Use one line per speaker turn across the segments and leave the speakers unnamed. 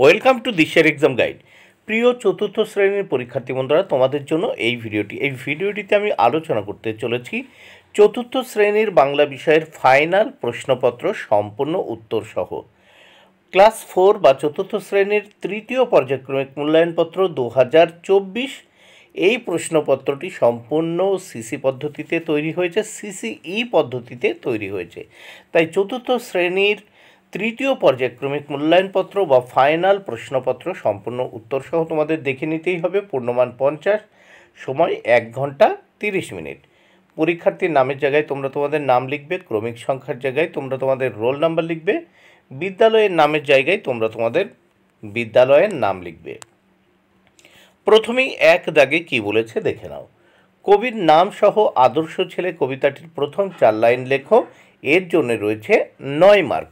Welcome to দিশের exam guide. প্রিয় চতুর্থ শ্রেণীর পরীক্ষার্থী বন্ধুরা, তোমাদের জন্য এই ভিডিওটিতে আমি আলোচনা করতে চলেছি চতুর্থ শ্রেণীর বাংলা বিষয়ের ফাইনাল প্রশ্নপত্র সম্পূর্ণ উত্তর সহ। ক্লাস 4 বা চতুর্থ শ্রেণীর তৃতীয় পর্যায়ক্রমিক মূল্যায়নপত্র 2024 এই প্রশ্নপত্রটি সম্পূর্ণ সিসি পদ্ধতিতে তৈরি হয়েছে, সিসিই পদ্ধতিতে তৈরি হয়েছে। তাই চতুর্থ শ্রেণীর তৃতীয় পর্যায়ক্রমিক মূল্যায়নপত্র বা ফাইনাল প্রশ্নপত্র সম্পূর্ণ উত্তর সহ তোমাদের দেখে নিতেই হবে। পূর্ণমান 50, সময় 1 ঘন্টা 30 মিনিট। পরীক্ষার্থীর নামের জায়গায় তোমরা তোমাদের নাম লিখবে, ক্রমিক সংখ্যার জায়গায় তোমরা তোমাদের রোল নাম্বার লিখবে, বিদ্যালয়ের নামের জায়গায় তোমরা তোমাদের বিদ্যালয়ের নাম লিখবে। প্রথমেই এক দাগে কি বলেছে দেখে নাও। কবির নাম সহ আদর্শ ছেলে কবিতাটির প্রথম 4 লাইন লেখো, এর জন্য রয়েছে 9 মার্ক।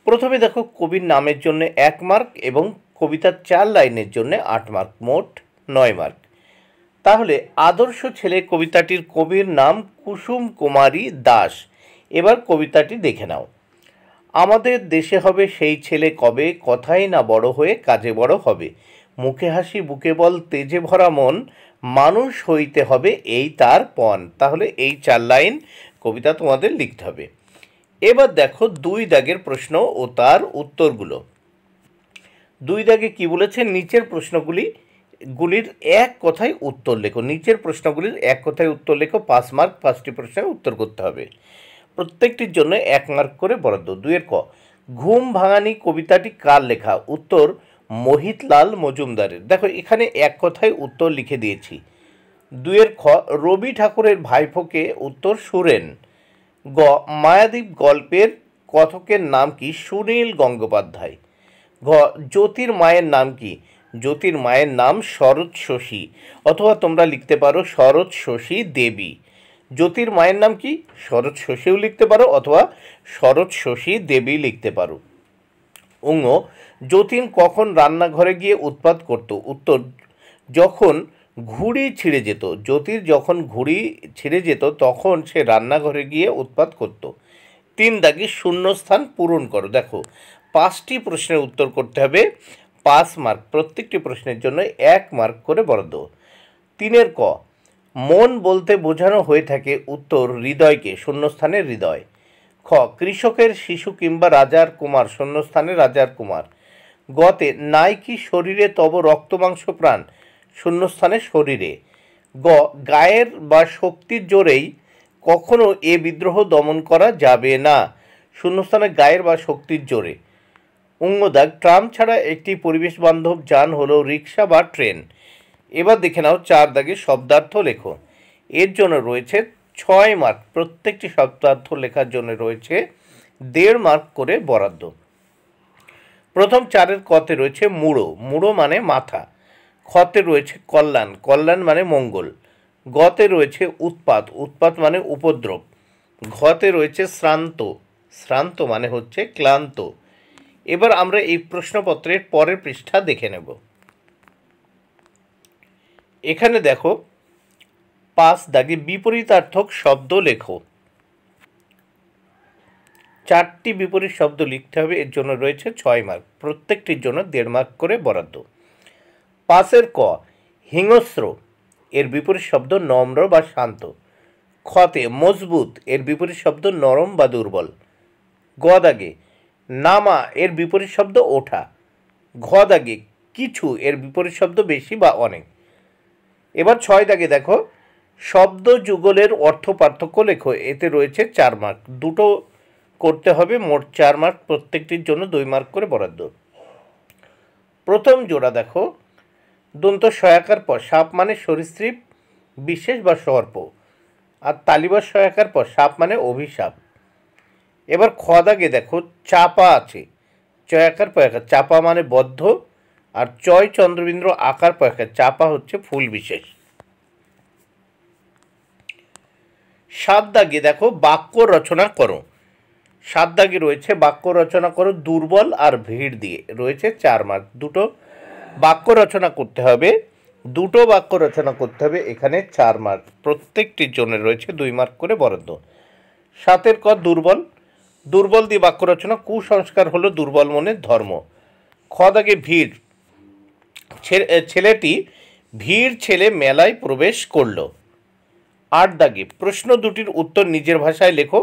প্রথমে দেখো, কবির নামের জন্য 1 মার্ক এবং কবিতার 4 লাইনের জন্য 8 মার্ক, মোট 9 মার্ক। তাহলে আদর্শ ছেলে কবিতাটির কবির নাম কুসুম কুমারী দাস। এবার কবিতাটি দেখে নাও। আমাদের দেশে হবে সেই ছেলে কবে, কথাই না বড় হয়ে কাজে বড় হবে, মুখে হাসি বুকে বল তেজে ভরা মন, মানুষ হইতে হবে এই তার পণ। তাহলে এই 4 লাইন কবিতা তোমাদের লিখতে হবে। এবার দেখো 2 দাগের প্রশ্ন ও তার উত্তরগুলো। 2 দাগে কি বলেছে, নিচের প্রশ্নগুলির এক কথায় উত্তর লেখো। নিচের প্রশ্নগুলির এক কথায় উত্তর লেখো, 5 মার্ক, 5টি প্রশ্নের উত্তর করতে হবে। প্রত্যেকটির জন্য 1 মার্ক করে বরাদ্দ। 2 ক, ঘুম ভাঙানি কবিতাটি কার লেখা? উত্তর মোহিতলাল মজুমদারের। দেখো এখানে এক কথায় উত্তর লিখে দিয়েছি। 2 খ, রবি ঠাকুরের ভাইপোকে? উত্তর সুরেন। গ, মায়াদ্বীপ গল্পের কথকের নাম কি? সুনীল গঙ্গোপাধ্যায়। ঘ, জ্যোতির মায়ের নাম কি? জ্যোতির মায়ের নাম শরৎ শশী, অথবা তোমরা লিখতে পারো শরৎ শশী দেবী। জ্যোতির মায়ের নাম কি? শরৎ শশীও লিখতে পারো, অথবা শরৎ শশী দেবী লিখতে পারো। অঙ্গ, যতীন কখন রান্নাঘরে গিয়ে উৎপাত করত? উত্তর যখন ঘুড়ি ছিঁড়ে যেত। জ্যোতির যখন ঘুড়ি ছিঁড়ে যেত তখন সে রান্নাঘরে গিয়ে উৎপাত করত। 3 দাগে শূন্যস্থান পূরণ করো। দেখো 5টি প্রশ্নের উত্তর করতে হবে, 5 মার্ক। প্রত্যেকটি প্রশ্নের জন্য 1 মার্ক করে বরাদ্দ। 3 ক, মন বলতে বোঝানো হয়ে থাকে? উত্তর হৃদয়কে, শূন্যস্থানে হৃদয়। খ, কৃষকের শিশু কিংবা রাজার কুমার? শূন্যস্থানে রাজার কুমার। গতে, নাই কি শরীরে তব রক্ত মাংস প্রাণ? শূন্যস্থানে শরীরে। গ, গায়ের বা শক্তির জোরেই কখনো এ বিদ্রোহ দমন করা যাবে না? শূন্যস্থানে গায়ের বা শক্তির জোরে। অঙ্গদাগ, ট্রাম ছাড়া একটি পরিবেশ বান্ধব যান হলো রিক্সা বা ট্রেন। এবার দেখে নাও 4 দাগে শব্দার্থ লেখো। এর জন্য রয়েছে 6 মার্ক। প্রত্যেকটি শব্দার্থ লেখার জন্য রয়েছে 1.5 মার্ক করে বরাদ্দ। প্রথম 4-এর কতে রয়েছে মুড়ো, মুড়ো মানে মাথা। খতে রয়েছে কল্যাণ, কল্যাণ মানে মঙ্গল। গতে রয়েছে উৎপাত, উৎপাত মানে উপদ্রব। ঘতে রয়েছে শ্রান্ত, শ্রান্ত মানে হচ্ছে ক্লান্ত। এবার আমরা এই প্রশ্নপত্রের পরের পৃষ্ঠা দেখে নেব। এখানে দেখো 5 দাগে বিপরীতার্থক শব্দ লেখো। 4টি বিপরীত শব্দ লিখতে হবে, এর জন্য রয়েছে 6 মার্ক। প্রত্যেকটির জন্য 1.5 মার্ক করে বরাদ্দ। 5 ক, হিংস্র এর বিপরীত শব্দ নম্র বা শান্ত। খতে, মজবুত এর বিপরীত শব্দ নরম বা দুর্বল। গ দাগে, নামা এর বিপরীত শব্দ ওঠা। ঘ দাগে, কিছু এর বিপরীত শব্দ বেশি বা অনেক। এবার 6 দাগে দেখো, শব্দ যুগলের অর্থ পার্থক্য লেখো। এতে রয়েছে 4 মার্ক। 2টো করতে হবে, মোট 4 মার্ক। প্রত্যেকটির জন্য 2 মার্ক করে বরাদ্দ। প্রথম জোড়া দেখো, দন্ত সহায়কার পর সাপ মানে সরীসৃপ বিশেষ বা সর্প, আর তালিবাস সহায়কার পর সাপ মানে অভিশাপ। এবার খ দাগে দেখো, চাপা আছে, চয়াকার পয়াকার, চাপা মানে বদ্ধ, আর চয় চন্দ্রবিন্দু আকার পয়াকার, চাপা হচ্ছে ফুল বিশেষ। 7 দাগে দেখো, বাক্য রচনা করো। 7 দাগে রয়েছে বাক্য রচনা করো দুর্বল আর ভিড় দিয়ে, রয়েছে 4 মার্ক। 2টো বাক্য রচনা করতে হবে, 2টো বাক্য রচনা করতে হবে, এখানে 4 মার্ক। প্রত্যেকটির জন্য রয়েছে 2 মার্ক করে বরাদ্দ। 7 ক, দুর্বল, দুর্বল দিয়ে বাক্য রচনা। কুসংস্কার হলো দুর্বল মনের ধর্ম। খ দাগে ভিড়, ছেলেটি ভিড় ছেলে মেলায় প্রবেশ করল। 8 দাগে প্রশ্ন দুটির উত্তর নিজের ভাষায় লেখো।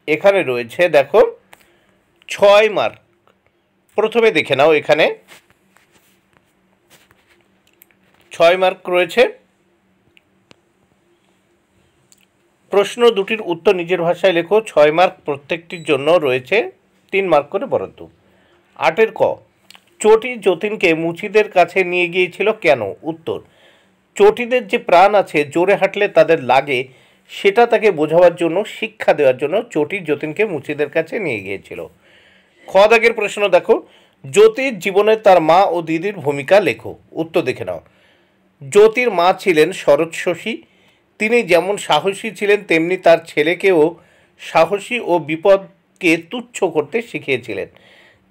এখানে রয়েছে দেখো 6 মার্ক। প্রথমে দেখে নাও, এখানে 6 মার্ক রয়েছে। প্রশ্ন দুটির উত্তর নিজের ভাষায় লেখো, 6 মার্ক প্রত্যেকটির জন্য রয়েছে 3 মার্ক করে বরাদ্দ। 8 ক, চটি যতীনকে মুচিদের কাছে নিয়ে গিয়েছিল কেন? উত্তর, চটিদের যে প্রাণ আছে, জোরে হাঁটলে তাদের লাগে, সেটা তাকে বোঝাবার জন্য, শিক্ষা দেওয়ার জন্য চটি যতীনকে মুচিদের কাছে নিয়ে গিয়েছিল। খ দাগের প্রশ্ন দেখো, জ্যোতির জীবনে তার মা ও দিদির ভূমিকা লেখো। উত্তর দেখে নাও। জ্যোতির মা ছিলেন শরৎ শশী। তিনি যেমন সাহসী ছিলেন, তেমনি তার ছেলেকেও সাহসী ও বিপদকে তুচ্ছ করতে শিখিয়েছিলেন।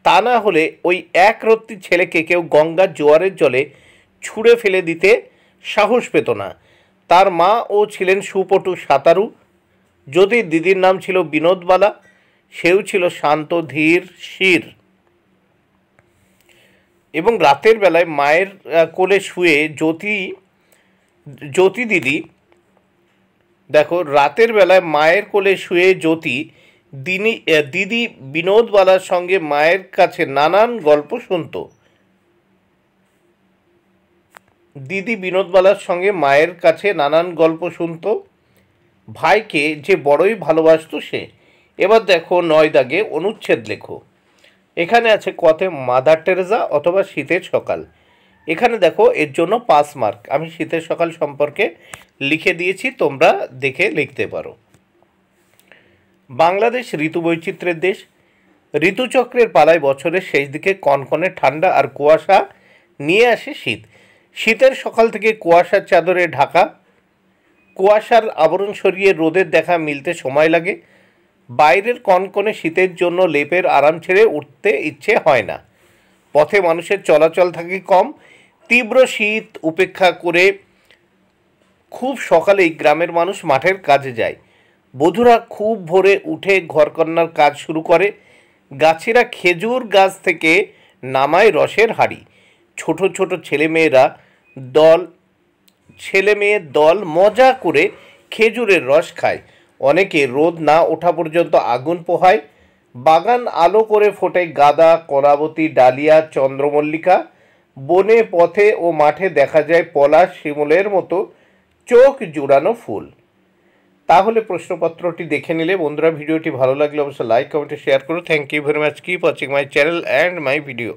তা না হলে ওই একরত্তি ছেলেকে কেউ গঙ্গার জোয়ারের জলে ছুঁড়ে ফেলে দিতে সাহস পেত না। তার মা ও ছিলেন সুপটু সাঁতারু। জ্যোতির দিদির নাম ছিল বিনোদবালা, সেও ছিল শান্ত ধীর শির। এবং রাতের বেলায় মায়ের কোলে শুয়ে জ্যোতি দিদি, দেখো, রাতের বেলায় মায়ের কোলে শুয়ে দিদি বিনোদবালার সঙ্গে মায়ের কাছে নানান গল্প শুনত। দিদি বিনোদবালার সঙ্গে মায়ের কাছে নানান গল্প শুনত। ভাইকে যে বড়ই ভালোবাসত সে। এবার দেখো 9 দাগে অনুচ্ছেদ লেখো। এখানে আছে কতে মাদার টেরেসা অথবা শীতের সকাল। এখানে দেখো এর জন্য 5 মার্ক। আমি শীতের সকাল সম্পর্কে লিখে দিয়েছি, তোমরা দেখে লিখতে পারো। বাংলাদেশ ঋতু বৈচিত্র্যের দেশ। ঋতুচক্রের পালায় বছরের শেষ দিকে কনকনে ঠান্ডা আর কুয়াশা নিয়ে আসে শীত। শীতের সকাল থেকে কুয়াশার চাদরে ঢাকা। কুয়াশার আবরণ সরিয়ে রোদের দেখা মিলতে সময় লাগে। বাইরের কনকনে শীতের জন্য লেপের আরাম ছেড়ে উঠতে ইচ্ছে হয় না। পথে মানুষের চলাচল থাকে কম। তীব্র শীত উপেক্ষা করে খুব সকালেই গ্রামের মানুষ মাঠের কাজে যায়। বধূরা খুব ভোরে উঠে ঘরকন্নার কাজ শুরু করে। গাছেরা খেজুর গাছ থেকে নামায় রসের হাঁড়ি। ছোট ছোট ছেলেমেয়ের দল মজা করে খেজুরের রস খায়। অনেকে রোদ না ওঠা পর্যন্ত আগুন পোহায়। বাগান আলো করে ফোটে গাঁদা, কলাবতী, ডালিয়া, চন্দ্রমল্লিকা। বনে, পথে ও মাঠে দেখা যায় পলাশ, শিমুলের মতো চোখ জুড়ানো ফুল। তাহলে প্রশ্নপত্রটি দেখে নিলে। বন্ধুরা, ভিডিওটি ভালো লাগলে অবশ্যই লাইক, কমেন্ট, শেয়ার করো। Thank you very much. Keep watching my channel and my video.